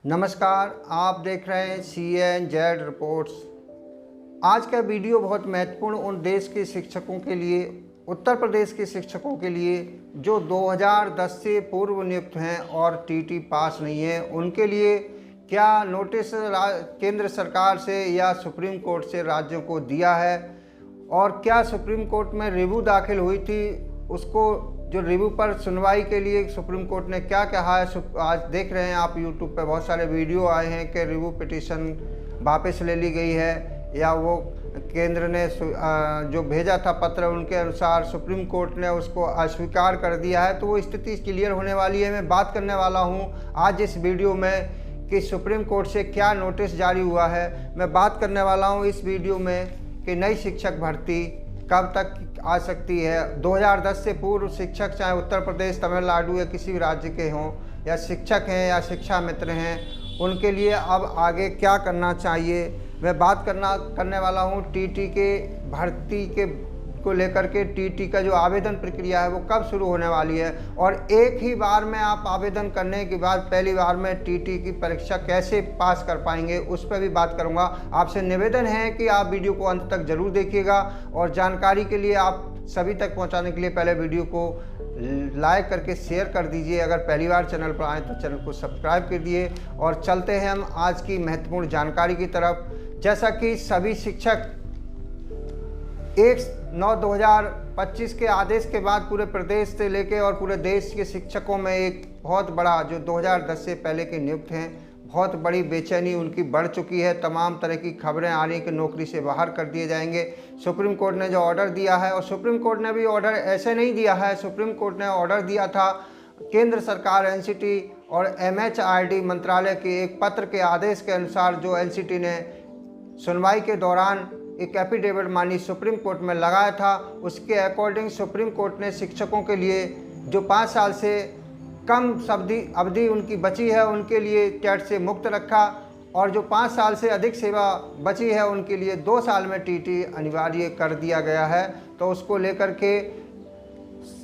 नमस्कार, आप देख रहे हैं CNZ रिपोर्ट्स। आज का वीडियो बहुत महत्वपूर्ण उन देश के शिक्षकों के लिए, उत्तर प्रदेश के शिक्षकों के लिए जो 2010 से पूर्व नियुक्त हैं और टीटी पास नहीं है। उनके लिए क्या नोटिस केंद्र सरकार से या सुप्रीम कोर्ट से राज्यों को दिया है और क्या सुप्रीम कोर्ट में रिव्यू दाखिल हुई थी, उसको जो रिव्यू पर सुनवाई के लिए सुप्रीम कोर्ट ने क्या कहा है। आज देख रहे हैं आप यूट्यूब पे बहुत सारे वीडियो आए हैं कि रिव्यू पिटीशन वापस ले ली गई है या वो केंद्र ने जो भेजा था पत्र उनके अनुसार सुप्रीम कोर्ट ने उसको अस्वीकार कर दिया है। तो वो स्थिति क्लियर होने वाली है। मैं बात करने वाला हूँ आज इस वीडियो में कि सुप्रीम कोर्ट से क्या नोटिस जारी हुआ है। मैं बात करने वाला हूँ इस वीडियो में कि नई शिक्षक भर्ती कब तक आ सकती है। 2010 से पूर्व शिक्षक चाहे उत्तर प्रदेश, तमिलनाडु या किसी भी राज्य के हों या शिक्षक हैं या शिक्षा मित्र हैं, उनके लिए अब आगे क्या करना चाहिए। मैं बात करने वाला हूं टीटी के भर्ती को लेकर के। टीटी का जो आवेदन प्रक्रिया है वो कब शुरू होने वाली है और एक ही बार में आप आवेदन करने के बाद पहली बार में टीटी की परीक्षा कैसे पास कर पाएंगे, उस पर भी बात करूंगा। आपसे निवेदन है कि आप वीडियो को अंत तक जरूर देखिएगा और जानकारी के लिए आप सभी तक पहुंचाने के लिए पहले वीडियो को लाइक करके शेयर कर दीजिए। अगर पहली बार चैनल पर आए तो चैनल को सब्सक्राइब कर दिए। और चलते हैं हम आज की महत्वपूर्ण जानकारी की तरफ। जैसा कि सभी शिक्षक 1/9/2025 के आदेश के बाद पूरे प्रदेश से लेके और पूरे देश के शिक्षकों में एक बहुत बड़ा, जो 2010 से पहले के नियुक्त हैं, बहुत बड़ी बेचैनी उनकी बढ़ चुकी है। तमाम तरह की खबरें आ रही कि नौकरी से बाहर कर दिए जाएंगे। सुप्रीम कोर्ट ने जो ऑर्डर दिया है, और सुप्रीम कोर्ट ने भी ऑर्डर ऐसे नहीं दिया है। सुप्रीम कोर्ट ने ऑर्डर दिया था केंद्र सरकार, एनसीटी और MHRD मंत्रालय के एक पत्र के आदेश के अनुसार, जो एनसीटी ने सुनवाई के दौरान एक एफिडेविट मानी सुप्रीम कोर्ट में लगाया था। उसके अकॉर्डिंग सुप्रीम कोर्ट ने शिक्षकों के लिए जो 5 साल से कम अवधि उनकी बची है उनके लिए टेट से मुक्त रखा और जो 5 साल से अधिक सेवा बची है उनके लिए 2 साल में टीटी अनिवार्य कर दिया गया है। तो उसको लेकर के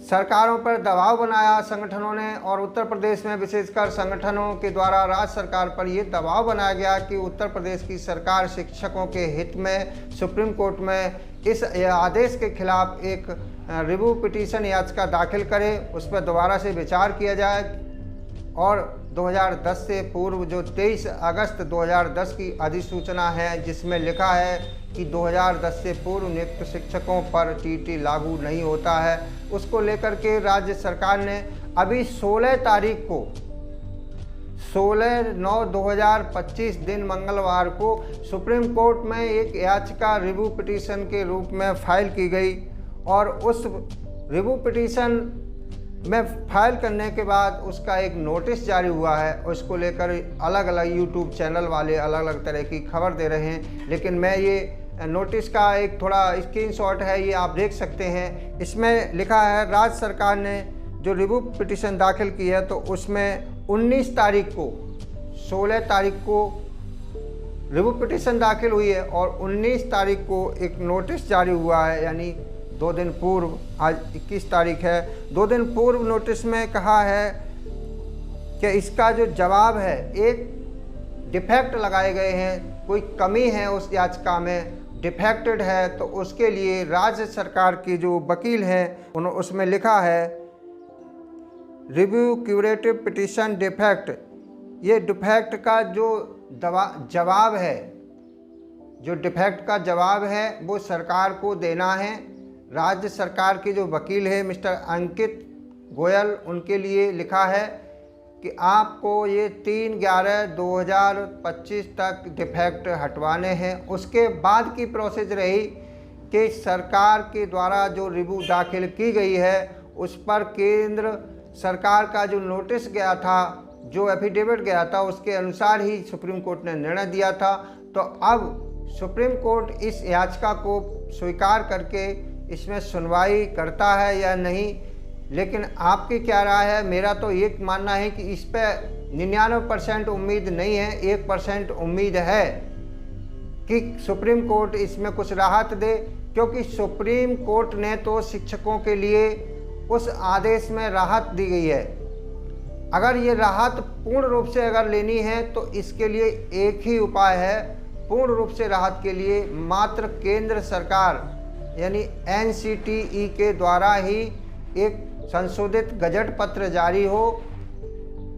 सरकारों पर दबाव बनाया संगठनों ने, और उत्तर प्रदेश में विशेषकर संगठनों के द्वारा राज्य सरकार पर यह दबाव बनाया गया कि उत्तर प्रदेश की सरकार शिक्षकों के हित में सुप्रीम कोर्ट में इस आदेश के खिलाफ एक रिव्यू पिटीशन याचिका दाखिल करे, उस पर दोबारा से विचार किया जाए और 2010 से पूर्व जो 23 अगस्त 2010 की अधिसूचना है जिसमें लिखा है कि 2010 से पूर्व नियुक्त शिक्षकों पर टीटी लागू नहीं होता है, उसको लेकर के राज्य सरकार ने अभी 16 तारीख को 16/9/2025 दिन मंगलवार को सुप्रीम कोर्ट में एक याचिका रिव्यू पिटीशन के रूप में फाइल की गई। और उस रिव्यू पिटीशन में फाइल करने के बाद उसका एक नोटिस जारी हुआ है। उसको लेकर अलग अलग यूट्यूब चैनल वाले अलग अलग तरह की खबर दे रहे हैं, लेकिन मैं ये नोटिस का एक थोड़ा स्क्रीनशॉट है, ये आप देख सकते हैं। इसमें लिखा है राज्य सरकार ने जो रिव्यू पिटीशन दाखिल की है तो उसमें 19 तारीख को, 16 तारीख को रिव्यू पिटीशन दाखिल हुई है और 19 तारीख को एक नोटिस जारी हुआ है, यानी 2 दिन पूर्व। आज 21 तारीख है। 2 दिन पूर्व नोटिस में कहा है कि इसका जो जवाब है, एक डिफेक्ट लगाए गए हैं, कोई कमी है उस याचिका में, डिफेक्टेड है, तो उसके लिए राज्य सरकार की जो वकील हैं उन्होंने उसमें लिखा है रिव्यू क्यूरेटिव पिटीशन डिफेक्ट। ये डिफेक्ट का जो जवाब है, जो डिफेक्ट का जवाब है वो सरकार को देना है। राज्य सरकार के जो वकील है मिस्टर अंकित गोयल, उनके लिए लिखा है कि आपको ये 3/11/2025 तक डिफेक्ट हटवाने हैं। उसके बाद की प्रोसेस रही कि सरकार के द्वारा जो रिव्यू दाखिल की गई है उस पर केंद्र सरकार का जो नोटिस गया था, जो एफिडेविट गया था, उसके अनुसार ही सुप्रीम कोर्ट ने निर्णय दिया था। तो अब सुप्रीम कोर्ट इस याचिका को स्वीकार करके इसमें सुनवाई करता है या नहीं, लेकिन आपकी क्या राय है। मेरा तो ये मानना है कि इस पर 99% उम्मीद नहीं है, 1% उम्मीद है कि सुप्रीम कोर्ट इसमें कुछ राहत दे, क्योंकि सुप्रीम कोर्ट ने तो शिक्षकों के लिए उस आदेश में राहत दी गई है अगर ये राहत पूर्ण रूप से अगर लेनी है तो इसके लिए एक ही उपाय है। पूर्ण रूप से राहत के लिए मात्र केंद्र सरकार यानी NCTE के द्वारा ही एक संशोधित गजट पत्र जारी हो,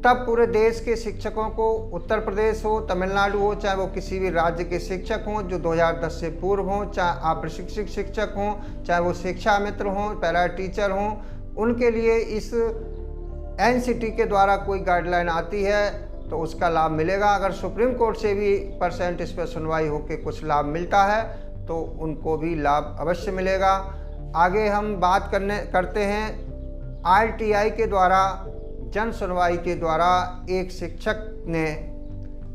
तब पूरे देश के शिक्षकों को, उत्तर प्रदेश हो, तमिलनाडु हो, चाहे वो किसी भी राज्य के शिक्षक हों जो 2010 से पूर्व हों, चाहे अप्रशिक्षित शिक्षक हों, चाहे वो शिक्षा मित्र हों, पैरा टीचर हों, उनके लिए इस NCT के द्वारा कोई गाइडलाइन आती है तो उसका लाभ मिलेगा। अगर सुप्रीम कोर्ट से भी % इस पर सुनवाई होकर कुछ लाभ मिलता है तो उनको भी लाभ अवश्य मिलेगा। आगे हम बात करते हैं RTI के द्वारा, जन सुनवाई के द्वारा एक शिक्षक ने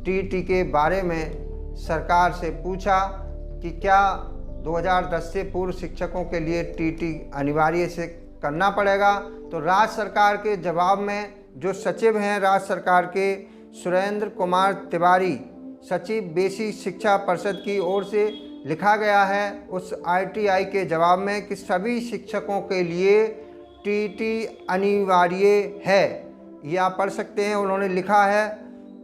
TT के बारे में सरकार से पूछा कि क्या 2010 से पूर्व शिक्षकों के लिए TT अनिवार्य से करना पड़ेगा। तो राज्य सरकार के जवाब में जो सचिव हैं राज्य सरकार के, सुरेंद्र कुमार तिवारी, सचिव बेसिक शिक्षा परिषद की ओर से लिखा गया है उस RTI के जवाब में कि सभी शिक्षकों के लिए TT अनिवार्य है। ये आप पढ़ सकते हैं, उन्होंने लिखा है।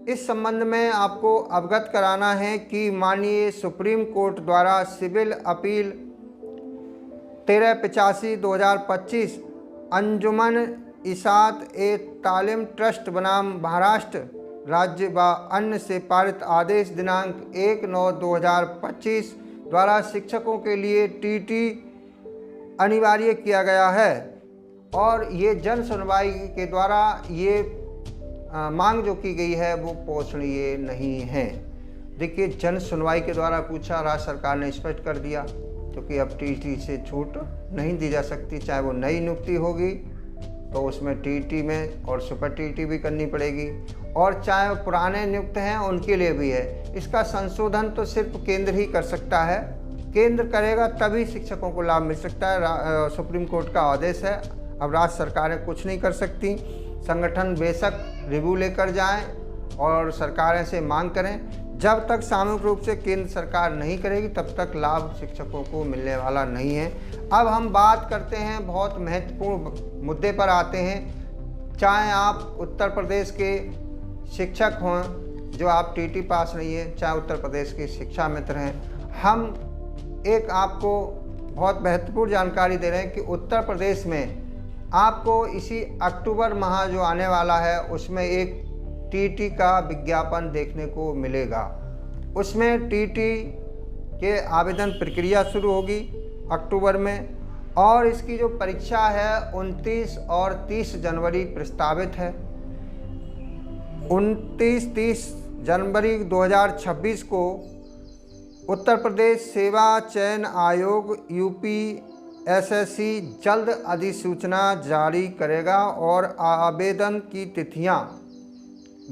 इस संबंध में आपको अवगत कराना है कि माननीय सुप्रीम कोर्ट द्वारा सिविल अपील 1385/2025 अंजुमन इशात ए तालीम ट्रस्ट बनाम महाराष्ट्र राज्य व अन्य से पारित आदेश दिनांक 1/9/2025 द्वारा शिक्षकों के लिए TT अनिवार्य किया गया है। और ये जन सुनवाई के द्वारा ये मांग जो की गई है वो पोषणीय नहीं है। देखिए, जन सुनवाई के द्वारा पूछा, राज्य सरकार ने स्पष्ट कर दिया क्योंकि अब TT से छूट नहीं दी जा सकती। चाहे वो नई नियुक्ति होगी तो उसमें TT में और सुपर TT भी करनी पड़ेगी, और चाहे पुराने नियुक्त हैं उनके लिए भी है। इसका संशोधन तो सिर्फ केंद्र ही कर सकता है, केंद्र करेगा तभी शिक्षकों को लाभ मिल सकता है। सुप्रीम कोर्ट का आदेश है, अब राज्य सरकारें कुछ नहीं कर सकती। संगठन बेशक रिव्यू लेकर जाएं और सरकारें से मांग करें, जब तक सामूहिक रूप से केंद्र सरकार नहीं करेगी तब तक लाभ शिक्षकों को मिलने वाला नहीं है। अब हम बात करते हैं, बहुत महत्वपूर्ण मुद्दे पर आते हैं। चाहे आप उत्तर प्रदेश के शिक्षक हों जो आप TT पास नहीं है, चाहे उत्तर प्रदेश के शिक्षा मित्र हैं, हम एक आपको बहुत महत्वपूर्ण जानकारी दे रहे हैं कि उत्तर प्रदेश में आपको इसी अक्टूबर माह जो आने वाला है उसमें एक TT का विज्ञापन देखने को मिलेगा। उसमें TT के आवेदन प्रक्रिया शुरू होगी अक्टूबर में, और इसकी जो परीक्षा है 29 और 30 जनवरी प्रस्तावित है। 29-30 जनवरी 2026 को उत्तर प्रदेश सेवा चयन आयोग UPSSC जल्द अधिसूचना जारी करेगा और आवेदन की तिथियां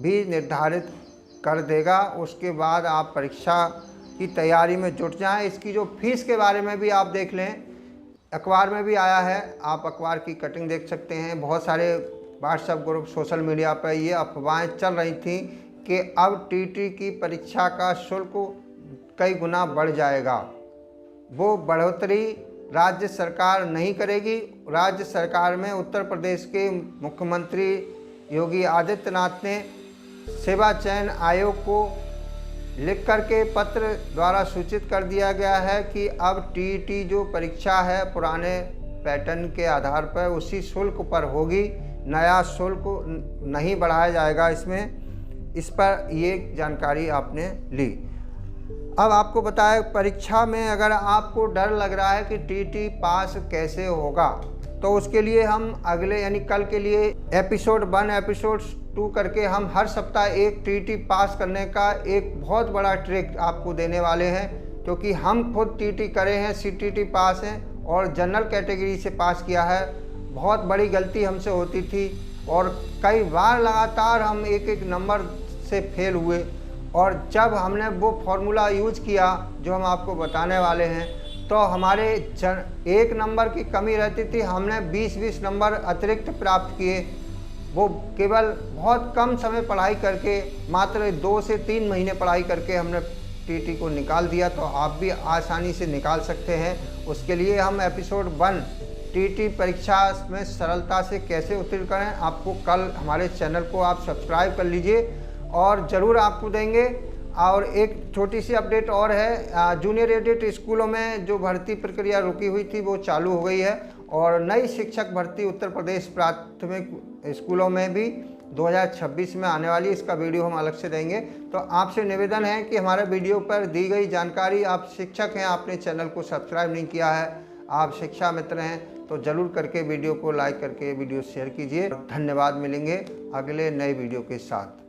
भी निर्धारित कर देगा। उसके बाद आप परीक्षा की तैयारी में जुट जाएं। इसकी जो फीस के बारे में भी आप देख लें, अखबार में भी आया है, आप अखबार की कटिंग देख सकते हैं। बहुत सारे व्हाट्सएप ग्रुप, सोशल मीडिया पर ये अफवाहें चल रही थी कि अब TT की परीक्षा का शुल्क कई गुना बढ़ जाएगा। वो बढ़ोतरी राज्य सरकार नहीं करेगी। राज्य सरकार में उत्तर प्रदेश के मुख्यमंत्री योगी आदित्यनाथ ने सेवा चयन आयोग को लिख करके पत्र द्वारा सूचित कर दिया गया है कि अब TT जो परीक्षा है पुराने पैटर्न के आधार पर उसी शुल्क पर होगी, नया शुल्क नहीं बढ़ाया जाएगा इसमें। इस पर ये जानकारी आपने ली। अब आपको बताया, परीक्षा में अगर आपको डर लग रहा है कि TT पास कैसे होगा तो उसके लिए हम अगले यानी कल के लिए एपिसोड 1 एपिसोड 2 करके हम हर सप्ताह एक TT पास करने का एक बहुत बड़ा ट्रिक आपको देने वाले हैं, क्योंकि हम खुद TT करे हैं, CTT पास हैं और जनरल कैटेगरी से पास किया है। बहुत बड़ी गलती हमसे होती थी और कई बार लगातार हम एक नंबर से फेल हुए, और जब हमने वो फॉर्मूला यूज किया जो हम आपको बताने वाले हैं तो हमारे 1 नंबर की कमी रहती थी, हमने 20-20 नंबर अतिरिक्त प्राप्त किए। वो केवल बहुत कम समय पढ़ाई करके, मात्र 2 से 3 महीने पढ़ाई करके हमने TT को निकाल दिया। तो आप भी आसानी से निकाल सकते हैं। उसके लिए हम एपिसोड 1 टीटी परीक्षा में सरलता से कैसे उत्तीर्ण करें, आपको कल हमारे चैनल को आप सब्सक्राइब कर लीजिए और ज़रूर आपको देंगे। और एक छोटी सी अपडेट और है, जूनियर एडिट स्कूलों में जो भर्ती प्रक्रिया रुकी हुई थी वो चालू हो गई है और नई शिक्षक भर्ती उत्तर प्रदेश प्राथमिक स्कूलों में भी 2026 में आने वाली, इसका वीडियो हम अलग से देंगे। तो आपसे निवेदन है कि हमारे वीडियो पर दी गई जानकारी, आप शिक्षक हैं, आपने चैनल को सब्सक्राइब नहीं किया है, आप शिक्षा मित्र हैं, तो ज़रूर करके वीडियो को लाइक करके वीडियो शेयर कीजिए। धन्यवाद, मिलेंगे अगले नए वीडियो के साथ।